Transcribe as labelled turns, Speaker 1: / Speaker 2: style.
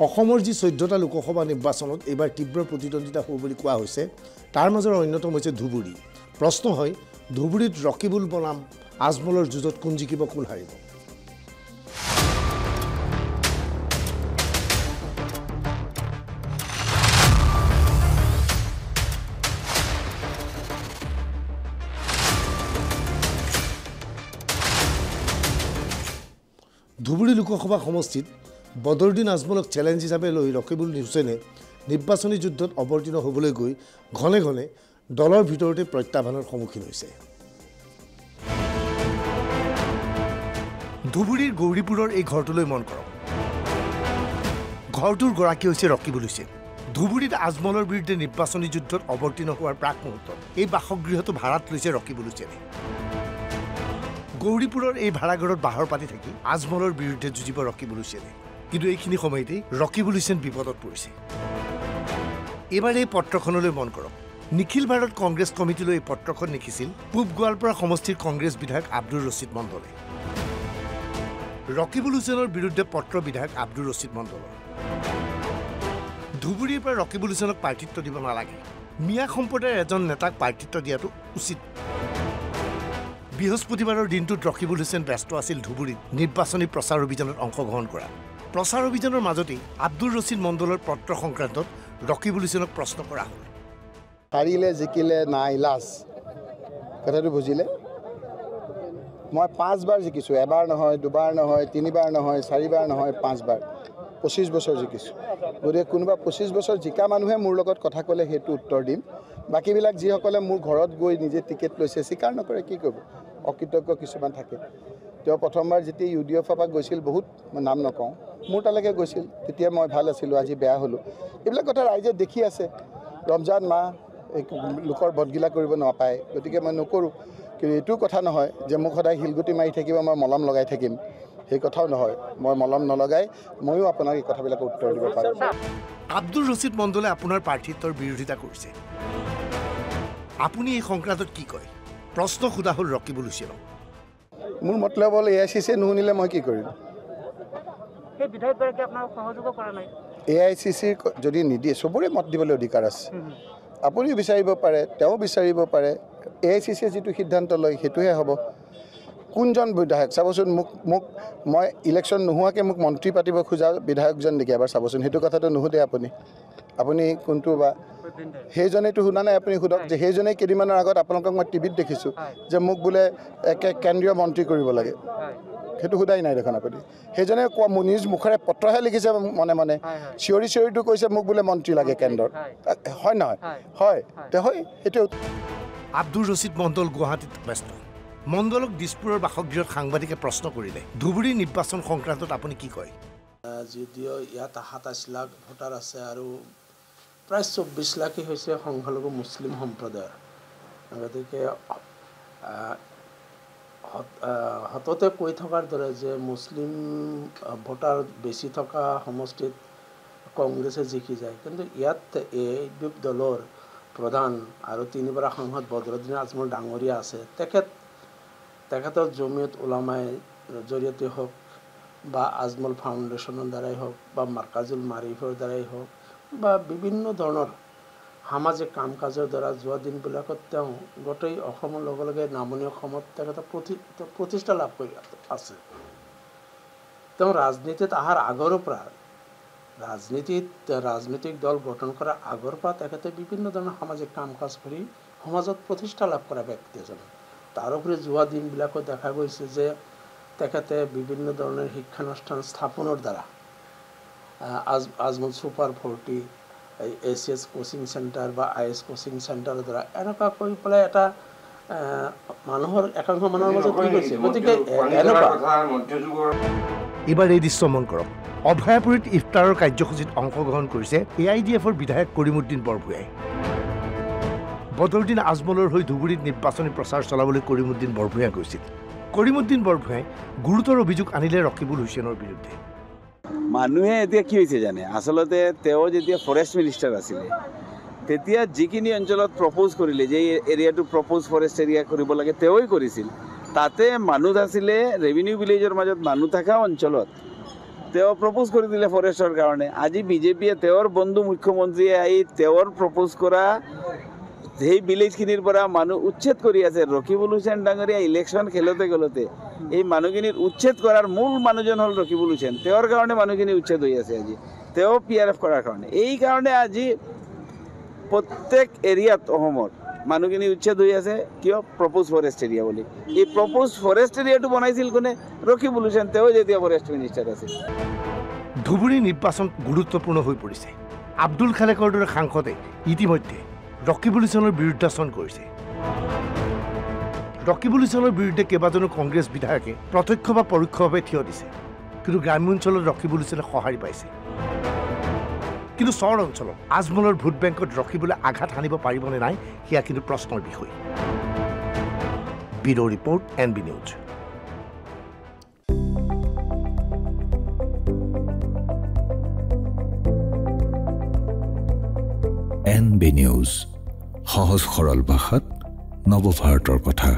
Speaker 1: অসমৰ যি 14টা লোকসভা নিৰ্বাচনত এইবাৰ তীব্ৰ প্ৰতিদ্বন্দ্বিতা হ'ব বুলি কোৱা হৈছে তাৰ মাজৰ অন্যতম হৈছে ধুবুৰী প্ৰশ্ন হয় ধুবুৰীত ৰকিবুল বনাম আজমলৰ যুঁজত কোন জিকিব কোন হাৰিব ধুবুৰী লোকসভা সমষ্টিত বদৰুদ্দিন আজমলক চ্যালেঞ্জ হিচাপে লৈ ৰকিবুল হুছেইনে নিৰ্বাচনী যুদ্ধত অৱতীৰ্ণ হ'বলৈ গৈ ঘনে ঘনে দলৰ ভিতৰতে প্ৰত্যাহ্বানৰ সন্মুখীন হৈছে ধুবুৰীৰ গৌৰীপুৰৰ এই ঘৰটোলৈ মন কৰক ঘৰটোৰ গৰাকী হৈছে ৰকিবুল হুছেইন ধুবুৰীত আজমলৰ বিৰুদ্ধে নিৰ্বাচনী যুদ্ধত অৱতীৰ্ণ হোৱাৰ প্ৰাক মুহূৰ্তত এই বাসগৃহটো ভাড়াত লৈছে ৰকিবুল হুছেইনে গৌৰীপুৰৰ এই ভাড়াঘৰত বাহৰ পাতি থাকি আজমলৰ বিৰুদ্ধে যুঁজিব ৰকিবুল হুছেইনে কিন্তু এইখিনি সময়তেই ৰকিবুল হুছেইন বিপদত পৰিছে এবাৰ এই পত্ৰখনলৈ মন কৰক নিখিল ভাৰত কংগ্ৰেছ কমিটিলৈ এই পত্ৰখন লিখিছিল পূব গোৱালপাৰা সমষ্টিৰ কংগ্ৰেছ বিধায়ক আব্দুৰ ৰছিদ মণ্ডলে ৰকিবুল হুছেইনৰ বিৰুদ্ধে পত্ৰ বিধায়ক আব্দুৰ ৰছিদ মণ্ডলৰ ধুবুৰীৰ পৰা ৰকিবুল হুছেইনক প্ৰাৰ্থিত্ব দিব নালাগে মিয়া সম্প্ৰদায়ৰ এজন নেতাক প্ৰাৰ্থিত্ব দিয়াটো উচিত বৃহস্পতিবাৰৰ দিনটোত ৰকিবুল হুছেইন ব্যস্ত আছিল ধুবুৰীত নিৰ্বাচনী প্ৰচাৰ অভিযানত অংশগ্ৰহণ কৰা প্ৰচাৰ অভিযানৰ মাজতেই আব্দুৰ ৰছিদ মণ্ডলৰ পত্ৰ সংক্ৰান্তত ৰকিবুল হুছেইনক প্ৰশ্ন কৰা হ'ল
Speaker 2: হাৰিলে জিকিলে নাই লাজ কথাটো বুজিলে মই 5 বাৰ জিকিছোঁ এবাৰ নহয় দুবাৰ নহয় তিনিবাৰ নহয় চাৰিবাৰ নহয় 5 বাৰ 25 বছৰ জিকিছোঁ গতিকে কোনোবা 25 বছৰ জিকা মানুহে মোৰ লগত কথা ক'লে সেইটো উত্তৰ দিম বাকীবিলাক যিসকলে মোৰ ঘৰত গৈ নিজে টিকেট লৈছে স্বীকাৰ নকৰে কি কৰিব অকৃতজ্ঞ কিছুমান থাকে তেওঁ প্ৰথমবাৰ যেতিয়া UDF পৰা গৈছিল বহুত নাম নকওঁ মোৰ তালৈকে গৈছিল তেতিয়া মই ভাল আছিলোঁ আজি বেয়া হ'লোঁ এইবিলাক কথা ৰাইজে দেখি আছে ৰমজান মাহ লোকৰ বদগিলা কৰিব নাপায় গতিকে মই নকৰোঁ কিন্তু এইটো কথা নহয় যে মোক সদায় শিলগুটি মাৰি থাকিব মই মলম লগাই থাকিম সেই কথাও নহয় মই মলম নলগাই ময়ো আপোনাক এই কথাবিলাকৰ উত্তৰ দিব পাৰোঁ
Speaker 1: আব্দুৰ ৰছিদ মণ্ডলে আপোনাৰ প্ৰাৰ্থিত্বৰ বিৰোধিতা কৰিছে আপুনি এই সংক্ৰান্তত কি কয় প্ৰশ্ন সোধা হ'ল ৰকিবুল হুছেইনক
Speaker 2: মোৰ মতলব হ'ল AICC নুশুনিলে মই কি কৰিম
Speaker 3: সেই বিধায়কগৰাকী আপোনাক সহযোগ কৰা নাই
Speaker 2: AICC যদি নিদিয়ে চবৰে মত দিবলৈ অধিকাৰ আছে আপুনিও বিচাৰিব পাৰে তেওঁ বিচাৰিব পাৰে AICC যিটো সিদ্ধান্ত লয় সেইটোহে হ'ব কোনজন বিধায়ক চাবচোন মোক মই ইলেকশ্যন নোহোৱাকৈ মোক মন্ত্ৰী পাতিব খোজা বিধায়কজন নেকি এবাৰ চাবচোন সেইটো কথাটো নুসুধে আপুনি কোনটো বা সেইজনেতো শুনা নাই আপুনি সোধক যে সেইজনে কেইদিনমানৰ আগত আপোনালোকক মই টিভিত দেখিছোঁ যে মোক বোলে একে কেন্দ্ৰীয় মন্ত্ৰী কৰিব লাগে সেইটো সোধাই নাই দেখোন আপুনি সেইজনে কোৱা নিজ মুখেৰে পত্ৰহে লিখিছে মনে মনে চিঞৰিটো কৈছে মোক বোলে মন্ত্ৰী লাগে কেন্দ্ৰৰ হয় নহয় হয় হয় সেইটো
Speaker 1: আব্দুৰ ৰছিদ মণ্ডল গুৱাহাটীত ব্যস্ত মণ্ডলক দিছপুৰৰ বাসগৃহত সাংবাদিকে প্ৰশ্ন কৰিলে ধুবুৰীৰ নিৰ্বাচন সংক্ৰান্তত আপুনি কি কয়
Speaker 4: যদিও ইয়াত 27 লাখ ভোটাৰ আছে আৰু প্ৰায় 24 লাখই হৈছে সংখ্যালঘু মুছলিম সম্প্ৰদায়ৰ গতিকে হততে কৈ থকাৰ দৰে যে মুছলিম ভোটাৰ বেছি থকা সমষ্টিত কংগ্ৰেছে জিকি যায় কিন্তু ইয়াত এই দলৰ প্ৰধান আৰু 3বাৰ সাংসদ বদৰুদ্দিন আজমল ডাঙৰীয়া আছে তেখেতৰ জমিয়ত উলামাৰ জৰিয়তে হওক বা আজমল ফাউণ্ডেশ্যনৰ দ্বাৰাই হওক বা মাৰ্কাজুল মাৰিফৰ দ্বাৰাই হওক বা বিভিন্ন ধৰণৰ সামাজিক কাম কাজৰ দ্বাৰা যোৱা দিনবিলাকত তেওঁ গোটেই অসমৰ লগে লগে নামনি অসমত তেখেতৰ প্ৰতিষ্ঠা লাভ কৰি আছে তেওঁ ৰাজনীতিত অহাৰ আগৰ পৰা ৰাজনৈতিক দল গঠন কৰাৰ আগৰ পৰা তেখেতে বিভিন্ন ধৰণৰ সামাজিক কাম কাজ কৰি সমাজত প্ৰতিষ্ঠা লাভ কৰা ব্যক্তি এজন তাৰোপৰি যোৱা দিনবিলাকত দেখা গৈছে যে তেখেতে বিভিন্ন ধৰণৰ শিক্ষানুষ্ঠান স্থাপনৰ দ্বাৰা Ajmal super 40 ACS coaching centre বা IS কোচিং চেণ্টাৰৰ দ্বাৰা এনেকুৱা কৰি পেলাই এটা মানুহৰ একাংশ মানুহৰ মাজত কি হৈছে গতিকে
Speaker 1: এইবাৰ এই দৃশ্য মন কৰক অভয়াপুৰীত ইফতাৰৰ কাৰ্যসূচীত অংশগ্ৰহণ কৰিছে AIDFৰ বিধায়ক কৰিমুদ্দিন বৰভূঞাই বদৰুদ্দিন আজমলৰ হৈ ধুবুৰীত নিৰ্বাচনী প্ৰচাৰ চলাবলৈ কৰিমুদ্দিন বৰভূঞা গৈছিল কৰিমুদ্দিন বৰভূঞাই গুৰুতৰ অভিযোগ আনিলে ৰকিবুল হুছেইনৰ বিৰুদ্ধে
Speaker 5: মানুহে এতিয়া কি হৈছে জানে আচলতে তেওঁ যেতিয়া ফৰেষ্ট মিনিষ্টাৰ আছিলে তেতিয়া যিখিনি অঞ্চলত প্ৰপ'জ কৰিলে যে এৰিয়াটো প্ৰপ'জ ফৰেষ্ট এৰিয়া কৰিব লাগে তেওঁই কৰিছিল তাতে মানুহ আছিলে ৰেভিনিউ ভিলেজৰ মাজত মানুহ থকা অঞ্চলত তেওঁ প্ৰপ'জ কৰি দিলে ফৰেষ্টৰ কাৰণে। আজি বিজেপিয়ে তেওঁৰ বন্ধু মুখ্যমন্ত্ৰীয়ে আহি তেওঁৰ প্ৰপ'জ কৰা সেই ভিলেজখিনিৰ পৰা মানুহ উচ্ছেদ কৰি আছে। ৰকিবুল হুছেইন ডাঙৰীয়া ইলেকশ্যন খেলোতে এই মানুহখিনিৰ উচ্ছেদ কৰাৰ মূল মানুহজন হ'ল ৰকিবুল হুছেইন। তেওঁৰ কাৰণে মানুহখিনি উচ্ছেদ হৈ আছে আজি, তেওঁ PRF কৰাৰ কাৰণে। এই কাৰণে আজি প্ৰত্যেক এৰিয়াত অসমৰ মানুহখিনি উচ্ছেদ হৈ আছে। কিয়? প্ৰপ'জ ফৰেষ্ট এৰিয়া বুলি। এই প্ৰপ'জ ফৰেষ্ট এৰিয়াটো বনাইছিল কোনে? ৰকিবুল হুছেইন, তেওঁ যেতিয়া ফৰেষ্ট মিনিষ্টাৰ আছিল।
Speaker 1: ধুবুৰী নিৰ্বাচন গুৰুত্বপূৰ্ণ হৈ পৰিছে। আব্দুল খালেকৰ দৰে সাংসদে ইতিমধ্যে ৰকিবুল হুছেইনৰ বিৰুদ্ধাচৰণ কৰিছে। ৰকিবুল হুছেইনৰ বিৰুদ্ধে কেইবাজনো কংগ্ৰেছ বিধায়কে প্ৰত্যক্ষ বা পৰোক্ষভাৱে থিয় দিছে, কিন্তু গ্ৰাম্য অঞ্চলত ৰকিবুল হুছেইনে সঁহাৰি পাইছে। কিন্তু চহৰ অঞ্চলত আজমলৰ ভোট বেংকত ৰকিবুলে আঘাত সানিব পাৰিবনে নাই, সেয়া কিন্তু প্ৰশ্নৰ বিষয়। Bureau' report, NB news.
Speaker 6: NB news, সহজ সৰল ভাষাত নৱভাৰতৰ কথা।